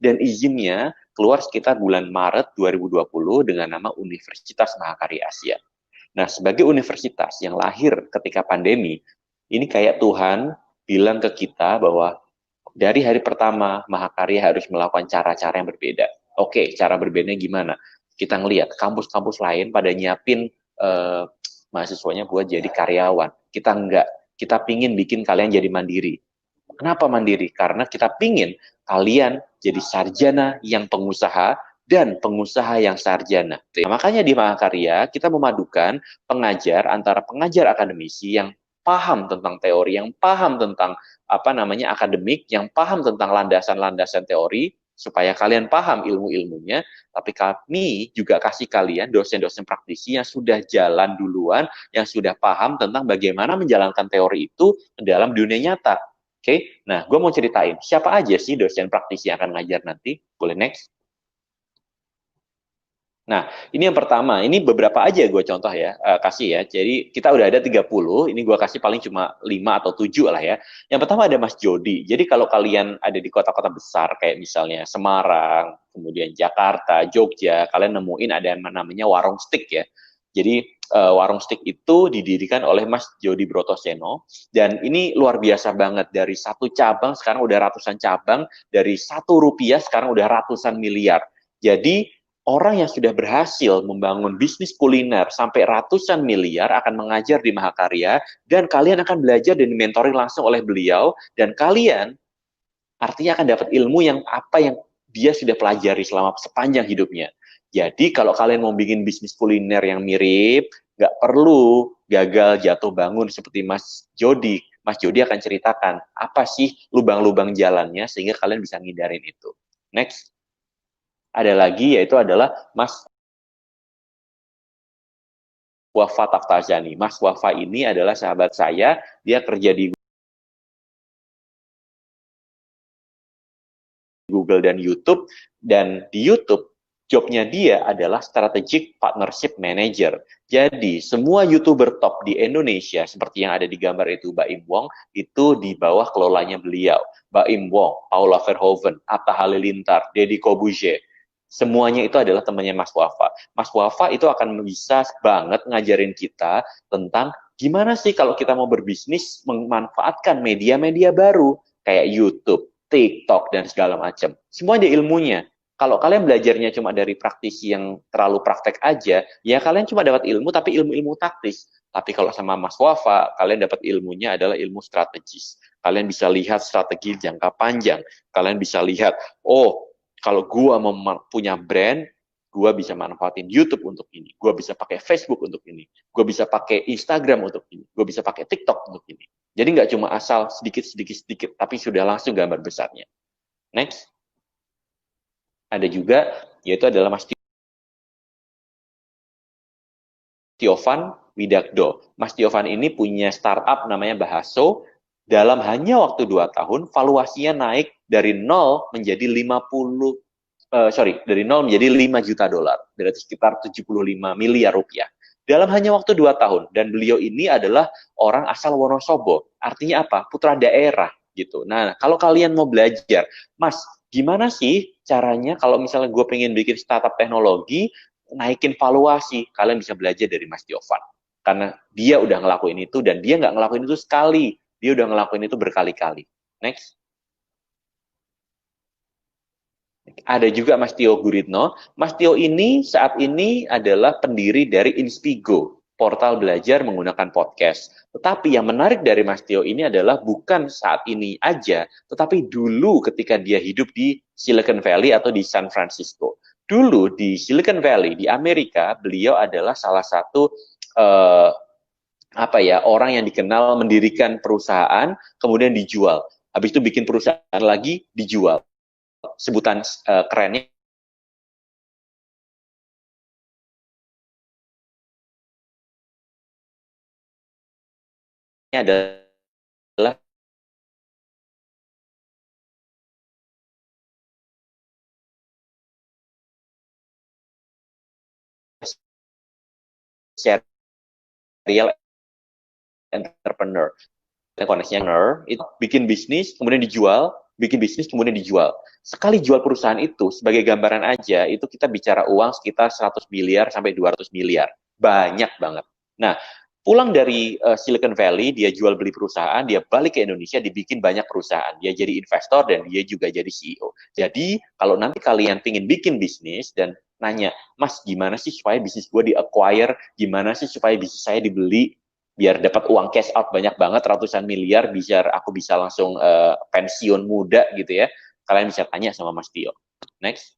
dan izinnya keluar sekitar bulan Maret 2020 dengan nama Universitas Mahakarya Asia. Nah, sebagai universitas yang lahir ketika pandemi, ini kayak Tuhan bilang ke kita bahwa dari hari pertama Mahakarya harus melakukan cara-cara yang berbeda. Oke, cara berbedanya gimana? Kita ngelihat kampus-kampus lain pada nyiapin mahasiswanya buat jadi karyawan. Kita enggak. Kita pingin bikin kalian jadi mandiri. Kenapa mandiri? Karena kita pingin kalian jadi sarjana yang pengusaha dan pengusaha yang sarjana. Nah, makanya di Mahakarya kita memadukan pengajar antara pengajar akademisi yang paham tentang teori, yang paham tentang akademik, yang paham tentang landasan-landasan teori, supaya kalian paham ilmu-ilmunya, tapi kami juga kasih kalian dosen-dosen praktisi yang sudah jalan duluan, yang sudah paham tentang bagaimana menjalankan teori itu dalam dunia nyata. Oke, nah gue mau ceritain siapa aja sih dosen praktisi yang akan ngajar nanti. Boleh next? Nah, ini yang pertama. Ini beberapa aja gue contoh ya, kasih ya. Jadi kita udah ada 30, ini gue kasih paling cuma 5 atau 7 lah ya. Yang pertama ada Mas Jody. Jadi kalau kalian ada di kota-kota besar kayak misalnya Semarang, kemudian Jakarta, Jogja, kalian nemuin ada yang namanya warung stick ya. Jadi warung stick itu didirikan oleh Mas Jody Brotoseno, dan ini luar biasa banget. Dari satu cabang sekarang udah ratusan cabang, dari Rp1 sekarang udah ratusan miliar. Jadi orang yang sudah berhasil membangun bisnis kuliner sampai ratusan miliar akan mengajar di Mahakarya, dan kalian akan belajar dan dimentoring langsung oleh beliau, dan kalian artinya akan dapat ilmu yang apa yang dia sudah pelajari selama sepanjang hidupnya. Jadi kalau kalian mau bikin bisnis kuliner yang mirip, nggak perlu gagal jatuh bangun seperti Mas Jody. Mas Jody akan ceritakan apa sih lubang-lubang jalannya sehingga kalian bisa ngindarin itu. Next. Ada lagi yaitu adalah Mas Wafa Taftazani. Mas Wafa ini adalah sahabat saya, dia kerja di Google dan YouTube, dan di YouTube jobnya dia adalah Strategic Partnership Manager. Jadi semua YouTuber top di Indonesia seperti yang ada di gambar itu, Baim Wong, itu di bawah kelolanya beliau. Baim Wong, Paula Verhoeven, Atta Halilintar, Deddy Corbuzier, semuanya itu adalah temannya Mas Wafa. Mas Wafa itu akan bisa banget ngajarin kita tentang gimana sih kalau kita mau berbisnis memanfaatkan media-media baru kayak YouTube, TikTok, dan segala macam. Semua ada ilmunya. Kalau kalian belajarnya cuma dari praktisi yang terlalu praktek aja, ya kalian cuma dapat ilmu, tapi ilmu-ilmu taktis. Tapi kalau sama Mas Wafa, kalian dapat ilmunya adalah ilmu strategis. Kalian bisa lihat strategi jangka panjang. Kalian bisa lihat, oh, kalau gua mau punya brand, gua bisa manfaatin YouTube untuk ini, gua bisa pakai Facebook untuk ini, gua bisa pakai Instagram untuk ini, gua bisa pakai TikTok untuk ini. Jadi nggak cuma asal sedikit, tapi sudah langsung gambar besarnya. Next. Ada juga, yaitu adalah Mas Tiovan Widakdo. Mas Tiovan ini punya startup namanya Bahaso. Dalam hanya waktu 2 tahun, valuasinya naik dari 0 menjadi 50, dari 0 menjadi 5 juta dolar. Berarti sekitar 75 miliar rupiah. Dalam hanya waktu 2 tahun. Dan beliau ini adalah orang asal Wonosobo. Artinya apa? Putra daerah gitu. Nah, kalau kalian mau belajar, Mas, gimana sih caranya kalau misalnya gue pengen bikin startup teknologi, naikin valuasi, kalian bisa belajar dari Mas Diovan. Karena dia udah ngelakuin itu, dan dia nggak ngelakuin itu sekali, dia udah ngelakuin itu berkali-kali. Next. Ada juga Mas Tio Guritno. Mas Tio ini saat ini adalah pendiri dari Inspigo, portal belajar menggunakan podcast. Tetapi yang menarik dari Mas Tio ini adalah bukan saat ini aja, tetapi dulu ketika dia hidup di Silicon Valley atau di San Francisco. Dulu di Silicon Valley di Amerika, beliau adalah salah satu eh, orang yang dikenal mendirikan perusahaan kemudian dijual. Habis itu bikin perusahaan lagi dijual. Sebutan kerennya adalah serial entrepreneur. Koneksinya itu bikin bisnis kemudian dijual, bikin bisnis kemudian dijual. Sekali jual perusahaan itu, sebagai gambaran aja, itu kita bicara uang sekitar 100 miliar sampai 200 miliar. Banyak banget. Nah, pulang dari Silicon Valley, dia jual beli perusahaan, dia balik ke Indonesia, dibikin banyak perusahaan. Dia jadi investor dan dia juga jadi CEO. Jadi, kalau nanti kalian pingin bikin bisnis dan nanya, Mas, gimana sih supaya bisnis gue di-acquire? Gimana sih supaya bisnis saya dibeli? Biar dapat uang cash out banyak banget, ratusan miliar, biar aku bisa langsung pensiun muda gitu ya. Kalian bisa tanya sama Mas Tio. Next.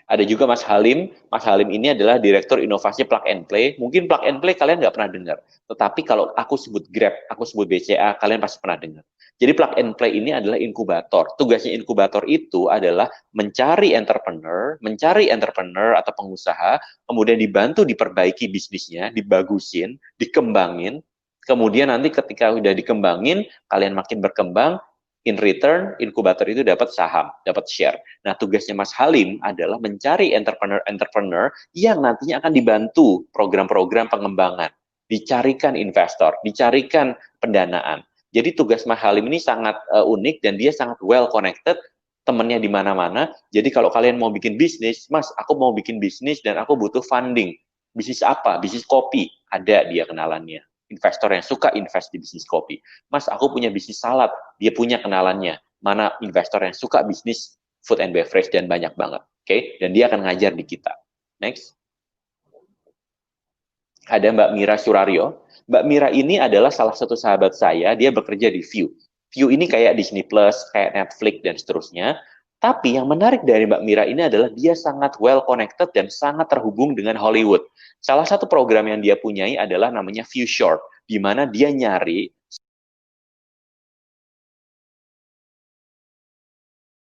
Ada juga Mas Halim. Mas Halim ini adalah Direktur Inovasi Plug and Play. Mungkin Plug and Play kalian nggak pernah dengar. Tetapi kalau aku sebut Grab, aku sebut BCA, kalian pasti pernah dengar. Jadi Plug and Play ini adalah inkubator. Tugasnya inkubator itu adalah mencari entrepreneur atau pengusaha, kemudian dibantu diperbaiki bisnisnya, dibagusin, dikembangin. Kemudian nanti ketika udah dikembangin, kalian makin berkembang, in return, inkubator itu dapat saham, dapat share. Nah, tugasnya Mas Halim adalah mencari entrepreneur-entrepreneur yang nantinya akan dibantu program-program pengembangan, dicarikan investor, dicarikan pendanaan. Jadi tugas Mas Halim ini sangat unik dan dia sangat well connected, temennya di mana-mana. Jadi kalau kalian mau bikin bisnis, Mas, aku mau bikin bisnis dan aku butuh funding. Bisnis apa? Bisnis kopi. Ada dia kenalannya. Investor yang suka invest di bisnis kopi. Mas, aku punya bisnis salad. Dia punya kenalannya. Mana investor yang suka bisnis food and beverage dan banyak banget. Oke, dan dia akan ngajar di kita. Next. Ada Mbak Mira Surario. Mbak Mira ini adalah salah satu sahabat saya, dia bekerja di View. View ini kayak Disney Plus, kayak Netflix, dan seterusnya. Tapi yang menarik dari Mbak Mira ini adalah dia sangat well connected dan sangat terhubung dengan Hollywood. Salah satu program yang dia punyai adalah namanya View Short, di mana dia nyari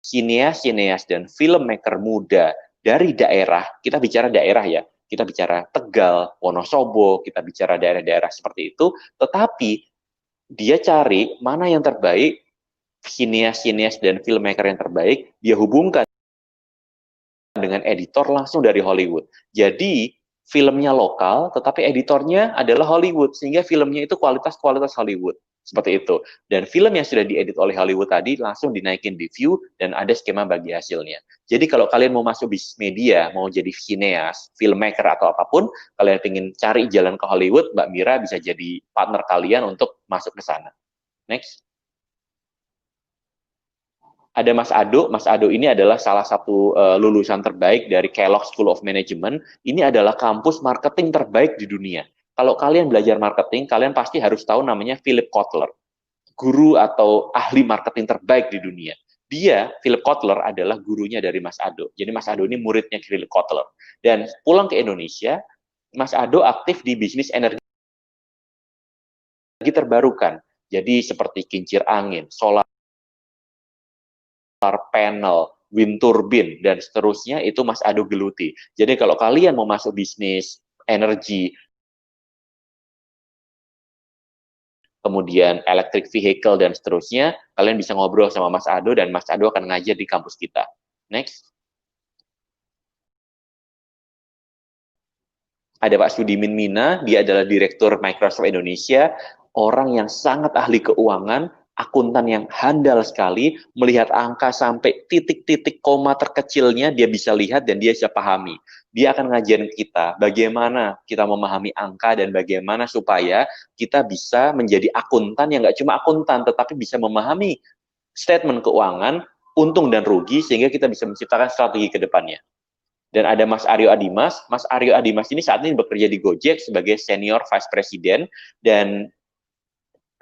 sineas-sineas dan filmmaker muda dari daerah, kita bicara daerah ya, kita bicara Tegal, Wonosobo, kita bicara daerah-daerah seperti itu, tetapi dia cari mana yang terbaik, sineas-sineas dan filmmaker yang terbaik, dia hubungkan dengan editor langsung dari Hollywood. Jadi, filmnya lokal, tetapi editornya adalah Hollywood, sehingga filmnya itu kualitas-kualitas Hollywood. Seperti itu. Dan film yang sudah diedit oleh Hollywood tadi langsung dinaikin di View dan ada skema bagi hasilnya. Jadi kalau kalian mau masuk bisnis media, mau jadi sineas, filmmaker atau apapun, kalian ingin cari jalan ke Hollywood, Mbak Mira bisa jadi partner kalian untuk masuk ke sana. Next. Ada Mas Ado. Mas Ado ini adalah salah satu lulusan terbaik dari Kellogg School of Management. Ini adalah kampus marketing terbaik di dunia. Kalau kalian belajar marketing, kalian pasti harus tahu namanya Philip Kotler, guru atau ahli marketing terbaik di dunia. Dia, Philip Kotler, adalah gurunya dari Mas Ado. Jadi Mas Ado ini muridnya Philip Kotler. Dan pulang ke Indonesia, Mas Ado aktif di bisnis energi terbarukan. Jadi seperti kincir angin, solar panel, wind turbine, dan seterusnya itu Mas Ado geluti. Jadi kalau kalian mau masuk bisnis energi, kemudian electric vehicle, dan seterusnya, kalian bisa ngobrol sama Mas Ado, dan Mas Ado akan ngajar di kampus kita. Next. Ada Pak Sudimin Mina, dia adalah Direktur Microsoft Indonesia, orang yang sangat ahli keuangan, akuntan yang handal sekali, melihat angka sampai titik-titik koma terkecilnya, dia bisa lihat dan dia bisa pahami. Dia akan ngajarin kita bagaimana kita memahami angka dan bagaimana supaya kita bisa menjadi akuntan yang nggak cuma akuntan, tetapi bisa memahami statement keuangan, untung dan rugi, sehingga kita bisa menciptakan strategi ke depannya. Dan ada Mas Aryo Adimas. Mas Aryo Adimas ini saat ini bekerja di Gojek sebagai Senior Vice President, dan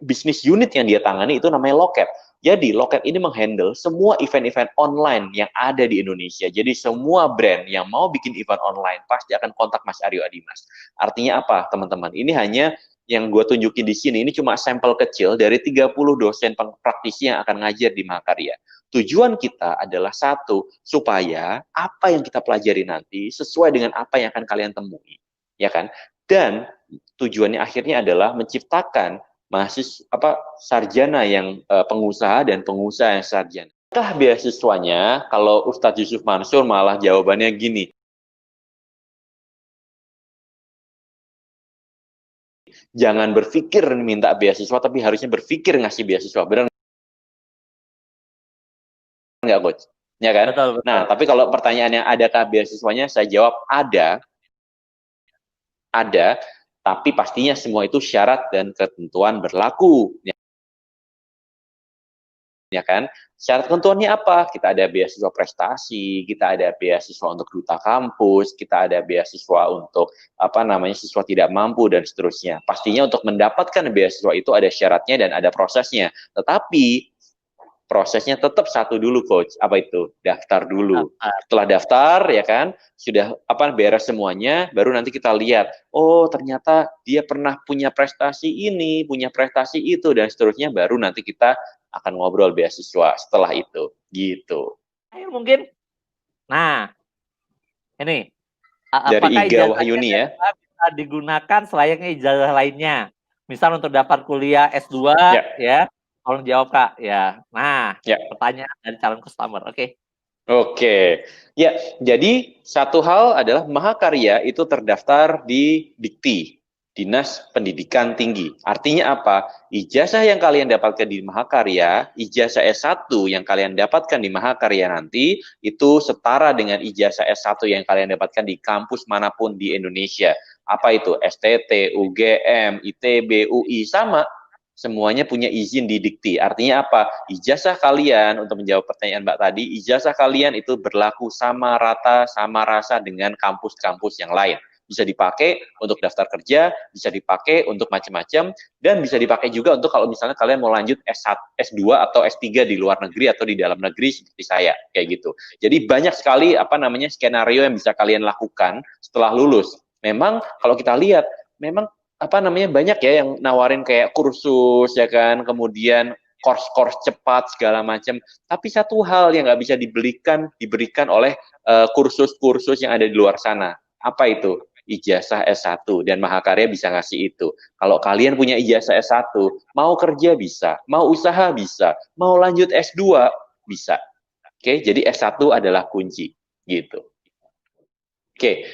bisnis unit yang dia tangani itu namanya Loket. Jadi Loket ini menghandle semua event-event online yang ada di Indonesia. Jadi semua brand yang mau bikin event online pasti akan kontak Mas Aryo Adimas. Artinya apa, teman-teman? Ini hanya yang gue tunjukin di sini, ini cuma sampel kecil dari 30 dosen praktisi yang akan ngajar di Mahakarya. Tujuan kita adalah satu, supaya apa yang kita pelajari nanti sesuai dengan apa yang akan kalian temui, ya kan? Dan tujuannya akhirnya adalah menciptakan sarjana yang pengusaha dan pengusaha yang sarjana. Apakah beasiswanya? Kalau Ustadz Yusuf Mansur malah jawabannya gini, jangan berpikir minta beasiswa, tapi harusnya berpikir ngasih beasiswa. Benar nggak, Coach? Ya kan? Betul, betul. Nah, tapi kalau pertanyaannya adakah beasiswanya, saya jawab ada, tapi pastinya semua itu syarat dan ketentuan berlaku. Ya kan? Syarat ketentuannya apa? Kita ada beasiswa prestasi, kita ada beasiswa untuk duta kampus, kita ada beasiswa untuk siswa tidak mampu dan seterusnya. Pastinya untuk mendapatkan beasiswa itu ada syaratnya dan ada prosesnya. Tetapi prosesnya tetap satu dulu, Coach. Apa itu? Daftar dulu. Setelah daftar, ya kan, sudah beres semuanya, baru nanti kita lihat, oh ternyata dia pernah punya prestasi ini, punya prestasi itu, dan seterusnya, baru nanti kita akan ngobrol beasiswa setelah itu. Gitu. Mungkin, nah, ini, Dari apakah Iga ijazahnya Wahyuni ya. S2 bisa digunakan selayaknya ijazah lainnya? Misal untuk dapat kuliah S2, ya, tolong jawab, Kak. Ya, nah, pertanyaan dari calon customer. Oke. Oke, ya, jadi satu hal adalah Mahakarya itu terdaftar di Dikti, Dinas Pendidikan Tinggi. Artinya apa? Ijazah yang kalian dapatkan di Mahakarya, ijazah S1 yang kalian dapatkan di Mahakarya nanti, itu setara dengan ijazah S1 yang kalian dapatkan di kampus manapun di Indonesia. Apa itu? STT, UGM, ITB, UI, sama. Semuanya punya izin di Dikti. Artinya apa? Ijazah kalian, untuk menjawab pertanyaan Mbak tadi, ijazah kalian itu berlaku sama rata, sama rasa dengan kampus-kampus yang lain. Bisa dipakai untuk daftar kerja, bisa dipakai untuk macam-macam, dan bisa dipakai juga untuk kalau misalnya kalian mau lanjut S1, S2 atau S3 di luar negeri atau di dalam negeri seperti saya, kayak gitu. Jadi banyak sekali skenario yang bisa kalian lakukan setelah lulus. Memang kalau kita lihat, memang banyak ya yang nawarin kayak kursus ya kan, kemudian course-course cepat segala macam. Tapi satu hal yang nggak bisa diberikan oleh kursus-kursus yang ada di luar sana. Apa itu? Ijazah S1, dan Mahakarya bisa ngasih itu. Kalau kalian punya ijazah S1, mau kerja bisa, mau usaha bisa, mau lanjut S2 bisa. Oke, jadi S1 adalah kunci gitu. Oke,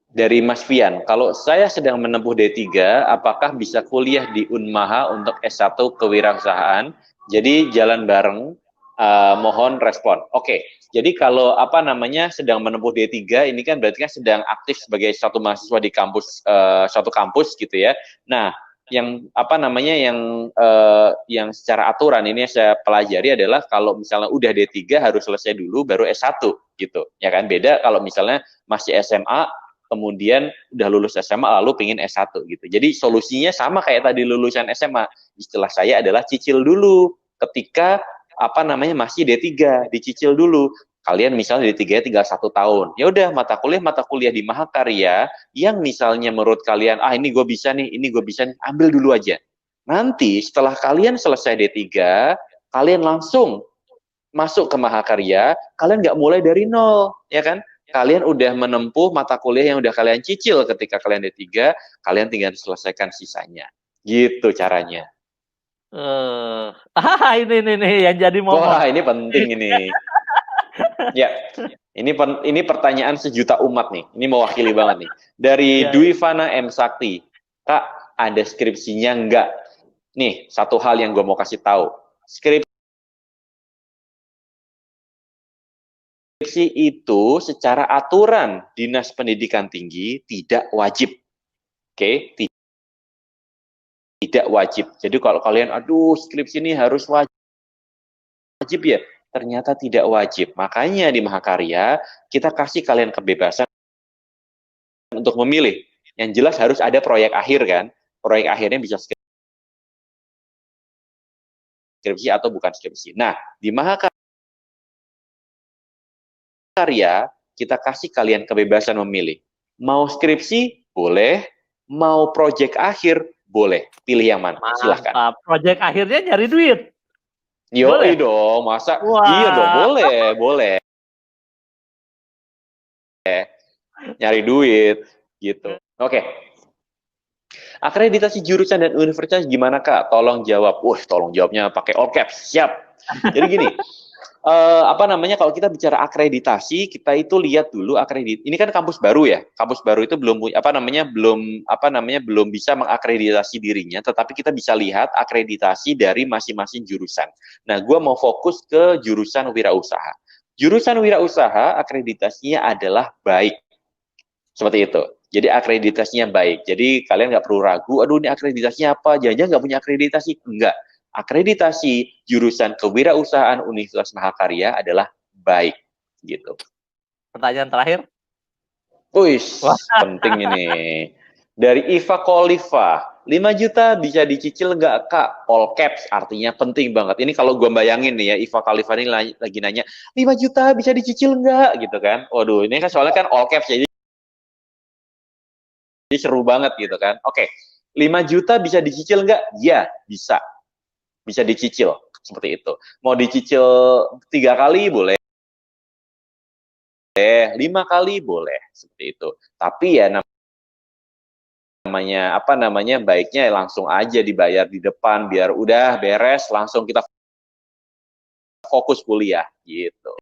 dari Mas Fian, kalau saya sedang menempuh D3, apakah bisa kuliah di Unmaha untuk S1 kewirausahaan? Jadi jalan bareng, mohon respon. Oke, jadi kalau sedang menempuh D3, ini kan berarti kan sedang aktif sebagai satu mahasiswa di kampus, suatu kampus gitu ya. Nah, yang secara aturan ini saya pelajari adalah kalau misalnya udah D3 harus selesai dulu baru S1 gitu. Ya kan, beda kalau misalnya masih SMA kemudian udah lulus SMA lalu pengen S1 gitu. Jadi solusinya sama kayak tadi lulusan SMA. Istilah saya adalah cicil dulu ketika masih D3, dicicil dulu. Kalian misalnya D3 tinggal 1 tahun. Ya udah mata kuliah di Mahakarya yang misalnya menurut kalian ini gue bisa nih, ini gue bisa nih, ambil dulu aja. Nanti setelah kalian selesai D3, kalian langsung masuk ke Mahakarya, kalian nggak mulai dari nol, ya kan? Kalian udah menempuh mata kuliah yang udah kalian cicil ketika kalian D3, kalian tinggal selesaikan sisanya. Gitu caranya. Ini yang jadi momok. Wah, ini penting ini. Ya, ini pertanyaan sejuta umat nih. Ini mewakili banget nih. Dari Dwi Fana M. Sakti. Kak, ada skripsinya enggak? Nih, satu hal yang gue mau kasih tahu. Skripsi itu secara aturan Dinas Pendidikan Tinggi tidak wajib. Oke, tidak wajib. Jadi kalau kalian, aduh skripsi ini harus wajib ya, ternyata tidak wajib. Makanya di Mahakarya, kita kasih kalian kebebasan untuk memilih. Yang jelas harus ada proyek akhir kan. Proyek akhirnya bisa skripsi atau bukan skripsi. Nah, di Mahakarya kita kasih kalian kebebasan memilih. Mau skripsi? Boleh. Mau proyek akhir? Boleh. Pilih yang mana? Silahkan. Proyek akhirnya nyari duit. Yoi dong, masa? Wah. Iya dong, boleh. Nyari duit, gitu. Oke. Akreditasi jurusan dan universitas gimana Kak? Tolong jawab. Tolong jawabnya pakai all caps. Siap. Jadi gini, apa namanya, kalau kita bicara akreditasi, kita itu lihat dulu ini kan kampus baru ya, kampus baru itu belum belum bisa mengakreditasi dirinya, tetapi kita bisa lihat akreditasi dari masing-masing jurusan. Nah, gue mau fokus ke jurusan wirausaha. Jurusan wirausaha akreditasinya adalah baik, seperti itu. Jadi akreditasinya baik. Jadi kalian nggak perlu ragu, aduh ini akreditasinya apa? Jangan-jangan nggak punya akreditasi? Enggak. Akreditasi jurusan kewirausahaan Universitas Mahakarya adalah baik, gitu. Pertanyaan terakhir. Wih, penting ini. Dari Iva Koliva, 5 juta bisa dicicil nggak, Kak? All caps, artinya penting banget. Ini kalau gue bayangin nih ya, Iva Koliva ini lagi nanya, 5 juta bisa dicicil nggak? Gitu kan. Waduh, ini kan soalnya kan all caps, jadi seru banget gitu kan. Oke, 5 juta bisa dicicil nggak? Ya, bisa. Bisa dicicil, seperti itu. Mau dicicil 3 kali boleh, 5 kali boleh, seperti itu. Tapi ya namanya baiknya langsung aja dibayar di depan biar udah beres, langsung kita fokus kuliah gitu.